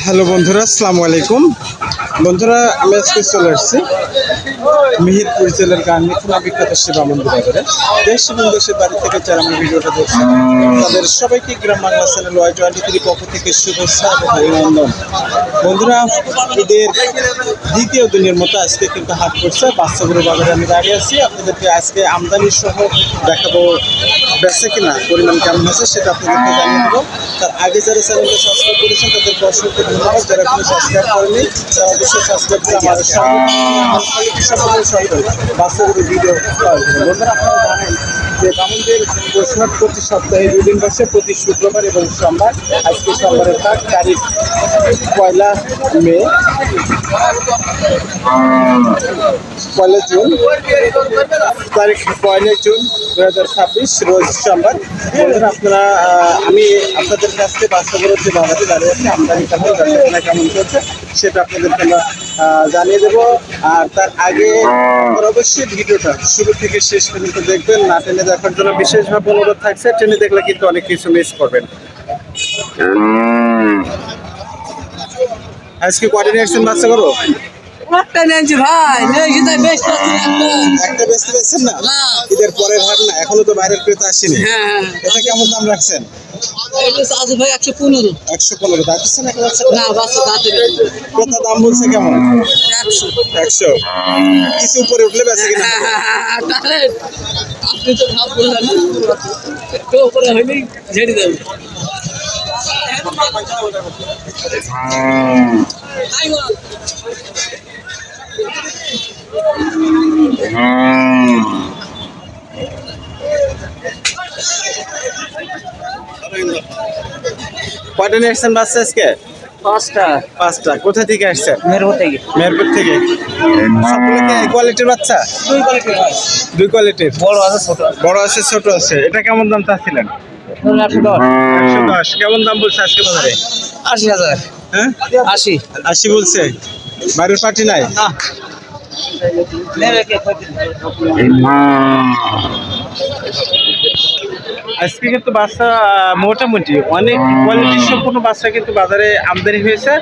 Hello বন্ধুরা, আসসালামু আলাইকুম। বন্ধুরা, আমি আজকে চলে আসছি মিহিরপুর জেলার গার্নিখোলা বিখ্যাত শিবা মন্দির বাজারে। দেশ এবং দেশের বাড়ি থেকে যারা আমার ভিডিওটা দেখছেন তাদের সবাইকে গ্রাম বাংলা চ্যানেল Y23 পক্ষ থেকে শুভেচ্ছা এবং অভিনন্দন। বন্ধুরা, ঈদের দ্বিতীয় দিনের মতো আজকে কিন্তু হাট করছে বাচ্চাগুলো বাজারে। আমি দাঁড়িয়ে আছি, আপনাদেরকে আজকে আমদানি সহ দেখাবো বেচে কিনা পরিমাণ কেমন আছে সেটা আপনাদেরকে জানিয়ে দেবো। তার আগে যারা চ্যানেলটা সাবস্ক্রাইব করেছেন তাদেরকে অসংখ্য ধন্যবাদ। যারা কোনো সাবস্ক্রাইব করেনি তারা অবশ্যই সাবস্ক্রাইব করে আমাদের সঙ্গে বাচ্চাগুলো ভিডিও পাওয়ার জন্য। বন্ধুরা, আপনারা জানেন যে বামুনদের বৈষ্ণব প্রতি সপ্তাহে দুদিন বসে, প্রতি শুক্রবার এবং সোমবার। আজকে সোমবারের তারিখ 1 মে, 1 জুন, তারিখ 1 জুন 2026, রোজ সোমবার। বন্ধুরা, আপনারা আমি আপনাদের কাছ থেকে বাচ্চাগুলোর যে বাজারে দাঁড়িয়ে আছে আমদানি কেমন, বেচাকেনা কেমন চলছে সেটা আপনাদেরকে আমরা জানিয়ে দেবো। আর তার আগে অবশ্যই ভিডিওটা শুরু থেকে শেষ পর্যন্ত দেখবেন, না টেনে দেখার জন্য বিশেষভাবে অনুরোধ থাকছে। টেনে দেখলে কিন্তু অনেক কিছু মিস করবেন। আজকে কয়টা নিয়ে আসছেন বাচ্চা করো? একটা নিয়েছি ভাই, একটা বেচতে পেরেছেন না? ঈদের পরের হাট না, এখনো তো বাইরের ক্রেতা আসেনি। এটা কেমন দাম রাখছেন? ভাই 115। 115 দাঁড়াচ্ছেন একটা বাচ্চা? না, বাচ্চা দাঁতে ক্রেতা দাম বলছে কেমন? 100। 100 কিছু উপরে উঠলে বেচে কিনা? আপনি তো ভাব বললেন না, একটু উপরে হইলেই ঝেড়ে দেবে। কয়টা নিয়ে আসছেন বাচ্চা আজকে? 5টা। কোথা থেকে আসছেন? মেরপুর থেকে। মেরপুর থেকে। সবগুলো কি এই কোয়ালিটির বাচ্চা? 2 কোয়ালিটির ভাই। 2 কোয়ালিটির, বড় আছে ছোট আছে। বড় আছে ছোট আছে। এটা কেমন দাম চাচ্ছিলেন? 110। কেমন দাম বলছে আজকে বাজারে? 80,000। হ্যাঁ, 80 বলছে। বাড়ির পার্টি নাই? আজকে কিন্তু বাচ্চা মোটামুটি অনেক কোয়ালিটি সম্পূর্ণ বাচ্চা কিন্তু বাজারে আমদানি হয়েছে।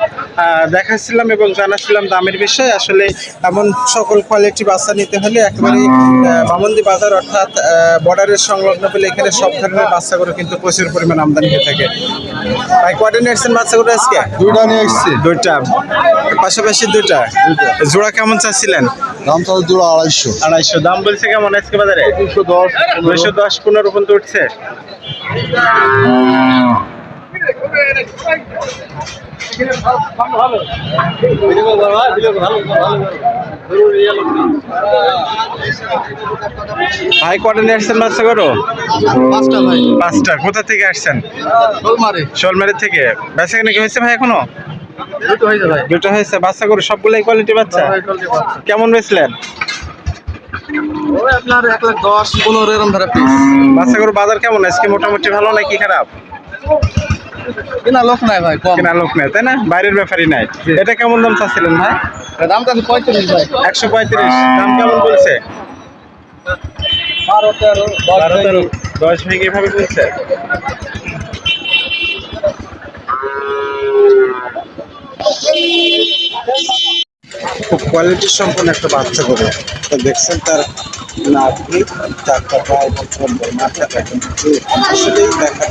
দেখাচ্ছিলাম এবং জানাচ্ছিলাম দামের বিষয়ে। আসলে এমন সকল কোয়ালিটি বাচ্চা নিতে হলে একেবারে বামন্দি বাজার অর্থাৎ বর্ডারের সংলগ্ন পেলে এখানে সব ধরনের বাচ্চাগুলো কিন্তু প্রচুর পরিমাণ আমদানি হয়ে থাকে। ভাই কয়টা নিয়ে আসছেন বাচ্চাগুলো আজকে? 2টা নিয়ে এসছি। 2টা, পাশাপাশি 2টা। জোড়া কেমন চাচ্ছিলেন? দাম তো জোড়া 250। 250 দাম বলছে কেমন আজকে বাজারে? 210 15 পর্যন্ত উঠছে। ভাই কটা নিয়ে আসছেন বাচ্চা করো? 5টা ভাই। 5টা। কোথা থেকে আসছেন? শোলমারি থেকে। বেচা কেনা কি হয়েছে ভাই এখনো? 2টো হয়েছে ভাই। 2টা হয়েছে। বাচ্চা করো সবগুলাই কোয়ালিটি বাচ্চা? কেমন বেচলেন? ওই আপনার 110 15 এরকম ধরে পিস। বাচ্চা করো বাজার কেমন আজকে? মোটামুটি ভালো নাকি খারাপ? কিনা লোক নাই ভাই, কম। কেনা লোক নেই, তাই না? বাইরের ব্যাপারই নাই। এটা কেমন দাম চাচ্ছিলেন ভাই? দামটা 35 ভাই। 135। দাম কেমন বলছে? 12 13 10 ভেঙে এভাবে বলছে। খুব কোয়ালিটি সম্পন্ন একটা বাচ্চা করে তো দেখছেন। তার নাভি, তার কথা এবং মাথাটা কিন্তু আসলেই দেখা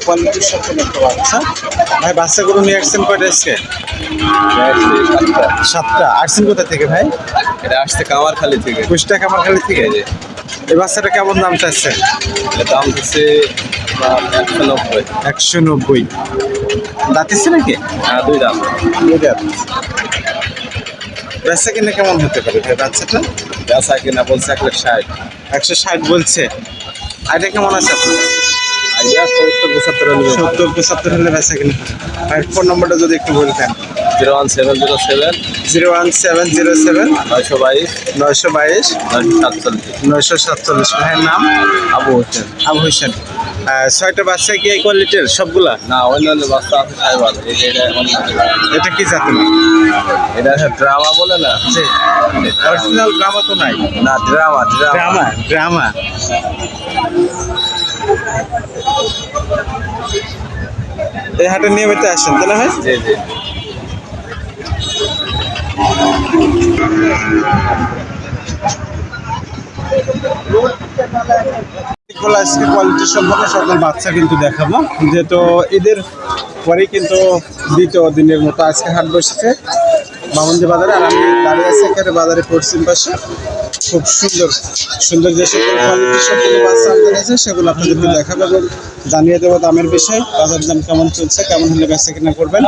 কোয়ালিটি সম্পন্ন একটা বাচ্চা। ভাই বাচ্চাগুলো নিয়ে আসছেন কয়টা আজকে? 7টা। আসছেন কোথা থেকে ভাই? এটা আসছে কামারখালী থেকে। কুষ্টা কামারখালী থেকে। এই বাচ্চাটা কেমন দাম চাচ্ছেন? দাম হচ্ছে 190। 190 দাঁতিচ্ছে নাকি? হ্যাঁ, 2 দাম। বেচা কিনা কেমন হতে পারে ভাই বাচ্চাটা? বেচা কিনা বলছে 160। 160 বলছে। এটা কেমন আছে আপনার? আইডিয়া 70 75 70 হলে বেচা কিনা। আর ফোন নম্বরটা যদি একটু বলতেন। 01707 01707 922 922 947। ভাইয়ের নাম? আবু হোসেন। আবু হোসেন। 6টা বাচ্চা কি এই কোয়ালিটির সবগুলা? না, অন্যান্য বাচ্চা আছে সাইবার। এটা কি জাতের? এটা ড্রামা বলে না? জি, অরিজিনাল ড্রামা তো নাই। না, ড্রামা ড্রামা ড্রামা। এই হাটে নিয়মিত আসেন তাই না ভাই? জি জি। আজকে কোয়ালিটি সম্পর্কে সকল বাচ্চা কিন্তু দেখাবো, যেহেতু ঈদের পরেই কিন্তু দ্বিতীয় দিনের মতো আজকে হাট বসেছে বামন্দি বাজারে। আর আমি দাঁড়িয়ে আছি এখানে বাজারে পশ্চিম পাশে। খুব সুন্দর সুন্দর যে সকল কোয়ালিটি সম্পর্কে বাচ্চা আমদানি আছে সেগুলো আপনাদেরকে দেখাবো এবং জানিয়ে দেবো দামের বিষয়, বাজার দাম কেমন চলছে, কেমন হলে বেচা কিনা করবেন।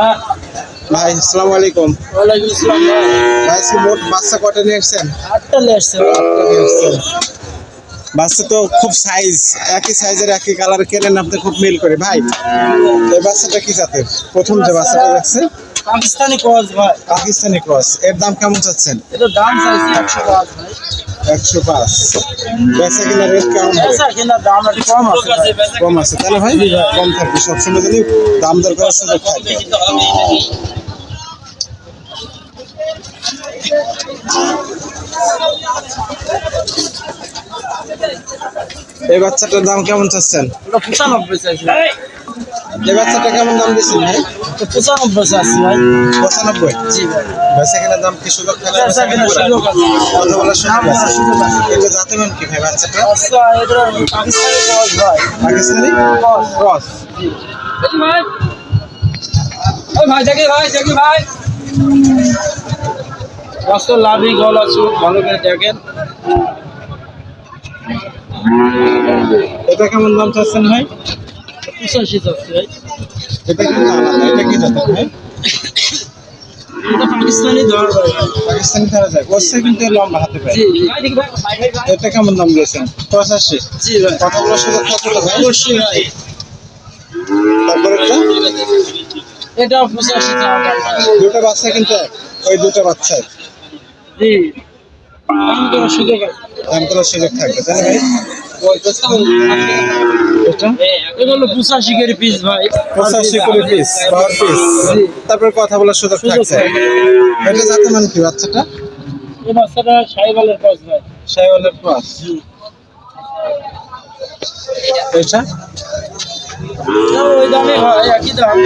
ভাই আসসালামু আলাইকুম। ওয়ালাইকুম আসসালাম ভাই। ভাই আজকে মোট বাচ্চা কটা নিয়ে এসছেন? 8টা নিয়ে আসছে। বাচ্চা তো খুব সাইজ, একই সাইজের একই কালার কেনেন আপনি, খুব মিল করে। ভাই এই বাচ্চাটা কি জাতের? প্রথম যে বাচ্চাটা দেখছেন পাকিস্তানি ক্রস ভাই। পাকিস্তানি ক্রস, এর দাম কেমন চাচ্ছেন? এটা দাম চাইছি 105 ভাই। 105। বেচা কিনা রেট কেমন হবে? আচ্ছা কিনা দাম একটু কম আছে ভাই। কম আছে তাহলে ভাই? কম থাকবে সবসময়, যদি দাম দর করার সুযোগ থাকবে। এই বাচ্চাটার দাম কেমন চাচ্ছেন? এটা 95 চাইছি ভাই। এই বাচ্চাটা কেমন দাম দিচ্ছেন ভাই? এটা 95 চাইছি ভাই। 95। জি ভাই। বেচা কিনা দাম কি সুযোগ থাকবে? আচ্ছা কিনা সুযোগ আছে। কথা বলার সুযোগ আছে। সুযোগ আছে। এগুলো জাতের নাম কি ভাই বাচ্চাটা? আচ্ছা এটা পাকিস্তানি ক্রস ভাই। পাকিস্তানি ক্রস। জি ভাই। ওই ভাই দেখি ভাই। কষ্ট লাভি গলা চুপ ভালো করে দেখেন। এটা কেমন দাম চাচ্ছেন ভাই? 85 চাচ্ছি ভাই। এটা কিন্তু আলাদা, এটা কি জাতের ভাই? এটা পাকিস্তানি ধর ভাই। পাকিস্তানি ধরা যায়, বসছে কিন্তু এর লম্বা হাতে পায়। জি ভাই দেখি ভাই। এটা কেমন দাম দিয়েছেন? 85। জি ভাই। কথা বলার সুযোগ থাকবে ভাই? অবশ্যই ভাই। তারপরে এটা 85 চাওয়া দাম ভাই। দুটো বাচ্চা কিন্তু এক, ওই দুটো বাচ্চা এক। জি দাম করার সুযোগ আছে। দাম করার সুযোগ থাকবে তাই না ভাই? এটা এগুলো 85 করে পিস ভাই। 85 করে পিস, পার পিস। জি। তারপরে কথা বলার সুযোগ থাকছে। এটা জাতের নাম কি বাচ্চাটা? এই বাচ্চাটা সাইবালের পাস ভাই। শাইওয়ালের ক্রস। এটা এটাও ওই দামে ভাই, একই দাম।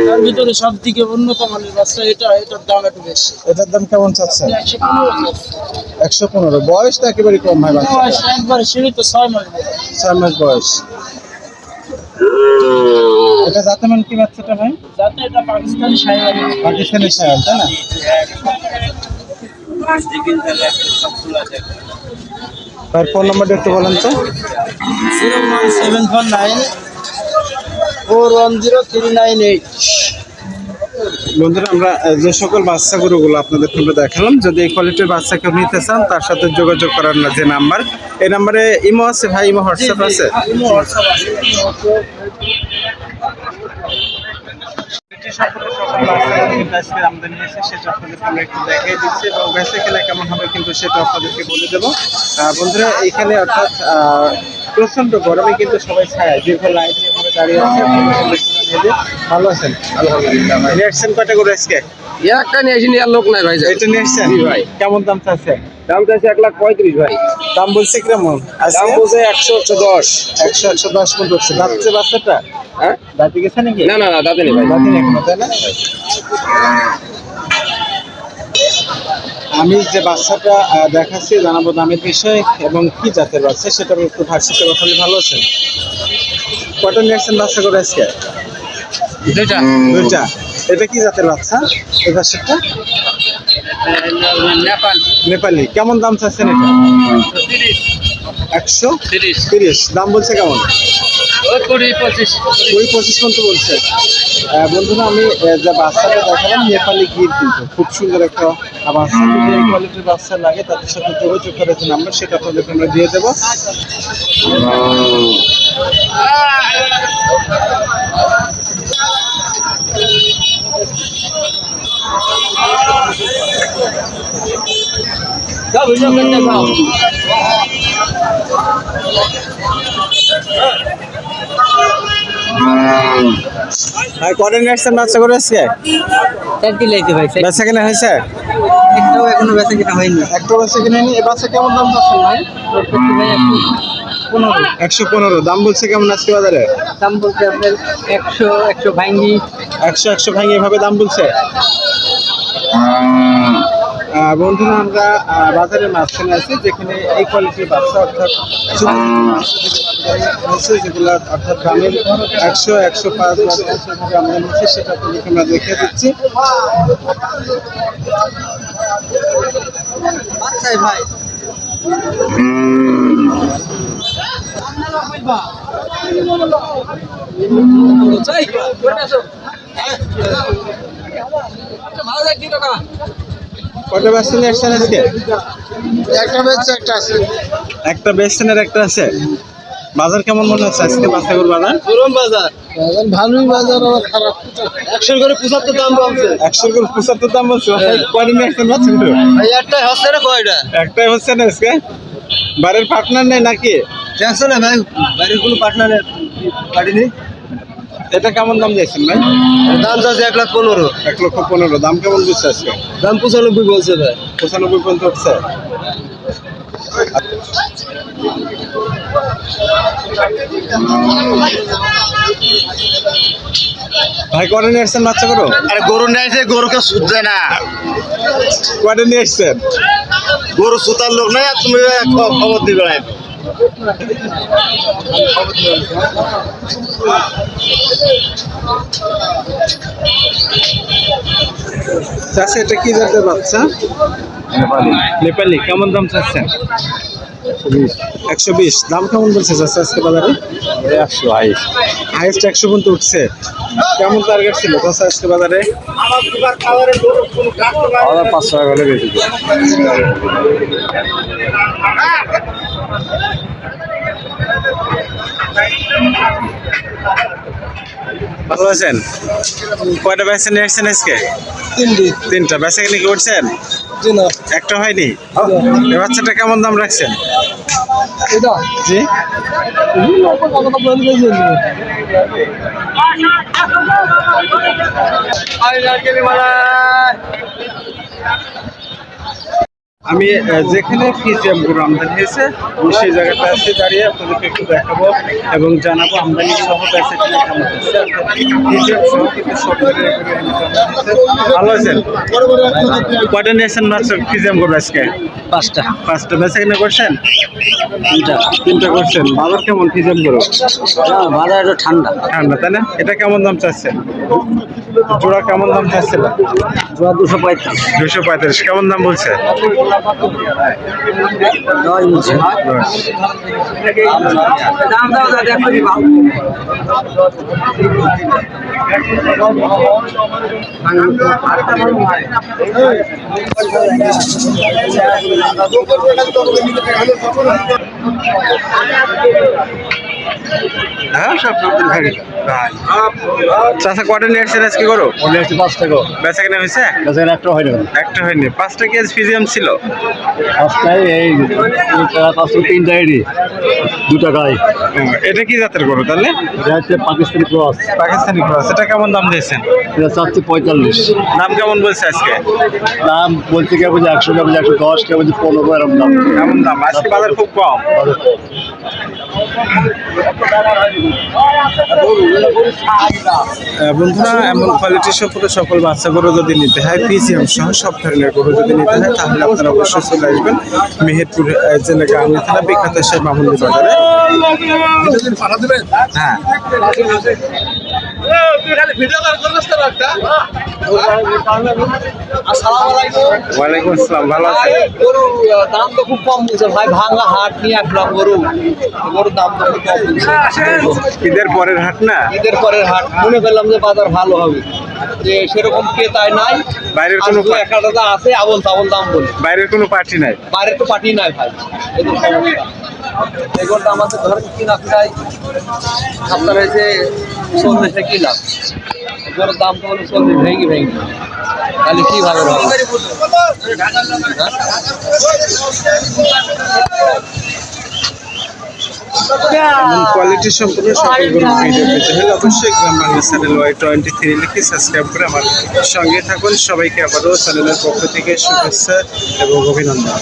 তার ভিতরে সব থেকে উন্নত মানের বাচ্চা এটা, এটার দাম একটু বেশি। এটার দাম কেমন চাচ্ছেন? 115। 115। বয়সটা একেবারে কম হয় বাচ্চা, বয়স একবারে সীমিত 6 মাস বয়স। 6 মাস বয়স। এটা জাতের নাম কি বাচ্চাটা ভাই? যাতে এটা পাকিস্তানি সাইবাল। পাকিস্তানি শাইওয়াল তাই না? তার ফোন নাম্বারটা একটু বলেন তো। 01749 410 398। বন্ধুরা আমরা যে সকল বাচ্চা গরুগুলো আপনাদের আমরা দেখালাম, যদি এই কোয়ালিটির বাচ্চা কেউ নিতে চান তার সাথে যোগাযোগ করার যে নাম্বার, এই নাম্বারে ইমো আছে ভাই? ইমো হোয়াটসঅ্যাপ আছে? কেমন হবে কিন্তু সেটা আপনাদেরকে বলে দেবো। বন্ধুরা এখানে অর্থাৎ প্রচন্ড গরমে কিন্তু সবাই ছায়া দীর্ঘ লাইন নিয়ে দাঁড়িয়ে আছে। ভালো আছেন? আলহামদুলিল্লাহ। নিয়ে আসছেন কয়টা গরু আজকে? একটা নিয়ে আসিনি, আর লোক নাই ভাই। এটা নিয়ে আসছেন ভাই। কেমন দাম চাচ্ছেন? দাম চাইছে 135 ভাই। দাম বলছে কিরকম? দাম বলছে 100 110। 100-110 মতো হচ্ছে। দাঁতছে বাচ্চাটা? হ্যাঁ দাঁতে গেছে নাকি? না না না, দাদা নেই ভাই। দাঁতে নেই এখনো তাই না? আমি যে বাচ্চাটা দেখাচ্ছি জানাবো দামের বিষয় এবং কি জাতের বাচ্চা সেটা আমি একটু ভার্সিতে কথা বলি। ভালো আছেন? কটা নিয়ে আসছেন বাচ্চা করে আজকে? দুইটা। দুইটা। এটা কি জাতের বাচ্চা এই বাচ্চাটা? নেপাল। নেপালি। কেমন দাম চাচ্ছেন এটা? 30। 130। দাম বলছে কেমন? 20-25। 20-25 পর্যন্ত বলছে। বন্ধুরা আমি যে বাচ্চাটা দেখালাম নেপালি গির, কিন্তু খুব সুন্দর একটা বাচ্চা। যদি এই কোয়ালিটির বাচ্চা লাগে তাদের সাথে যোগাযোগ করার যে নাম্বার সেটা আপনাদেরকে আমরা দিয়ে দেবো। যাও ভিডিও করতে যাও। কটা নিয়ে আসছেন বাচ্চা করে আজকে? 4 দিলাইতে ভাই। বেচা কেনা হয়েছে? একটাও এখনো বেচা কিনা হয়নি। একটা বাচ্চা কিনে নি। এ বাচ্চা কেমন দাম চাচ্ছেন ভাই? ভাই 115। দাম বলছে কেমন আজকে বাজারে? দাম বলতে আপনার 100 ভাঙ্গি। 100 ভাঙি এভাবে দাম বলছে। বন্ধুরা আমরা বাজারের মাঝখানে আছি, যেখানে এই কোয়ালিটির বাচ্চা অর্থাৎ যেগুলো অর্থাৎ দামের 100-105 সেভাবে আমদানি হচ্ছে, সেটা আপনাদেরকে আমরা দেখিয়ে দিচ্ছি। বাচ্চাই ভাই কটা বেচছেন আসছেন আজকে? একটা বেচছে একটা আছে। একটা বেচছেন আর একটা আছে। বাজার কেমন মনে হচ্ছে আজকে বাচ্চাগুলোর বাজার? গরম বাজার ভালোই বাজার, আবার খারাপ। 100 করে 75 দাম বলছে। 100 করে 75 দাম বলছে। কয়টা নিয়ে আসছেন বাচ্চাগুলো? এই একটাই হচ্ছে না, কয়টা একটাই হচ্ছে না আজকে। বাড়ির পার্টনার নেই নাকি? দেখছো না ভাই, বাড়ির কোনো পার্টনারের গাড়ি নেই। এটা কেমন দাম দিয়েছেন ভাই? দাম যাচ্ছে 1,15,000। 1,15,000। দাম কেমন দিচ্ছে আজকে? দাম 95 বলছে ভাই। 95 পর্যন্ত উঠছে। ভাই কয়টা নিয়ে আসছেন বাচ্চা করো? আরে গরু নিয়ে আসে, গরুকে সুদ দেয় না। কয়টা নিয়ে আসছেন? গরু সুতার লোক নাই, আর তুমি খবর দিবে না। চাষে এটা কি জাতের বাচ্চা? নেপালি। কেমন দাম চাচ্ছেন? 120। দাম কেমন বলছে চাষা আজকে বাজারে? 100 হাইস্ট। হাইস্ট 100 পর্যন্ত উঠছে। কেমন টার্গেট ছিল চাষা আজকে বাজারে? 500 টাকা করে বেশি। ভালো আছেন? কয়টা বেচা নিয়ে আসছেন আজকে? তিনটা। বেচা কিনে কি করছেন? একটা হয়নি। এই বাচ্চাটা কেমন দাম রাখছেন? জি আমি যেখানে ফিজিয়াম গরু আমদানি হয়েছে আমি সেই জায়গাটা আছে দাঁড়িয়ে আপনাদেরকে একটু দেখাবো এবং জানাবো আমদানি সহ বেচা কিনা কেমন হচ্ছে। ফিজিয়াম সহ কিন্তু সব ধরনের গরু এখানে কেমন হচ্ছে। ভালো আছেন? কয়টা নিয়েছেন বাচ্চা ফিজিয়াম গরু আজকে? 5টা। বেচা কিনা করছেন? 3টা করছেন। বাজার কেমন ফিজিয়াম গরু? বাজার একটু ঠান্ডা। ঠান্ডা তাই না? এটা কেমন দাম চাচ্ছেন? জোড়া কেমন দাম চাচ্ছিল? 235। কেমন দাম বলছে? 10 দাম দাও দাদা, দেখো কি ভালো। হ্যাঁ সব চাষা কয়টা নিয়ে আসছেন আজকে করো? 5 টাকা। বেচা কিনা হয়েছে? একটা হয় না। একটা হয়নি। 5টা কেজি ফিজিয়াম ছিল। 5টাই এই 3টা এডি 2 টাকায়। এটা কি জাতের গরু তাহলে? এটা হচ্ছে পাকিস্তানি ক্রস। পাকিস্তানি ক্রস। এটা কেমন দাম দিয়েছেন? এটা চাচ্ছে 45। দাম কেমন বলছে আজকে? দাম বলছে কে বলছে 100, কে বলছে 110, কে বলছে 15, এরকম দাম। কেমন দাম? আজকে বাজার খুব কম। বন্ধুরা এমন কোয়ালিটির সম্পর্কে সকল বাচ্চা গরু যদি নিতে হয়, পিজিএম সহ সব ধরনের গরু যদি নিতে হয়, তাহলে আপনারা অবশ্যই চলে আসবেন মেহেরপুর জেলা গাংনী থানা বিখ্যাত সেই মামুন্দি বাজারে। হ্যাঁ ওয়ালাইকুম আসসালাম। ভালো আছেন? গরুর দাম তো খুব কম বলছে ভাই, ভাঙা হাট নিয়ে আসলাম গরুর দাম তো খুব কম বলছে। ঈদের পরের হাট না? ঈদের পরের হাট, মনে করলাম যে বাজার ভালো হবে, যে সেরকম ক্রেতাই নাই। বাইরের কোনো একটা আছে আবল তাবল দাম বলে, বাইরের কোনো পার্টি নাই? বাইরের তো পার্টি নাই ভাই, এই তো সমস্যা। এগুলোটা আমাদের ধরেন কিনা প্রায় আপনার হয়েছে 40 কিলাম, এগুলোর দাম তো হলো 40 ভেঙে তাহলে কিভাবে হবে? এবং কোয়ালিটি সম্পূর্ণ সকল গরুর ভিডিও পেতে হলে অবশ্যই গ্রাম বাংলা চ্যানেল Y23 লিখে সাবস্ক্রাইব করে আমার সঙ্গে থাকুন। সবাইকে আবারও চ্যানেলের পক্ষ থেকে শুভেচ্ছা এবং অভিনন্দন।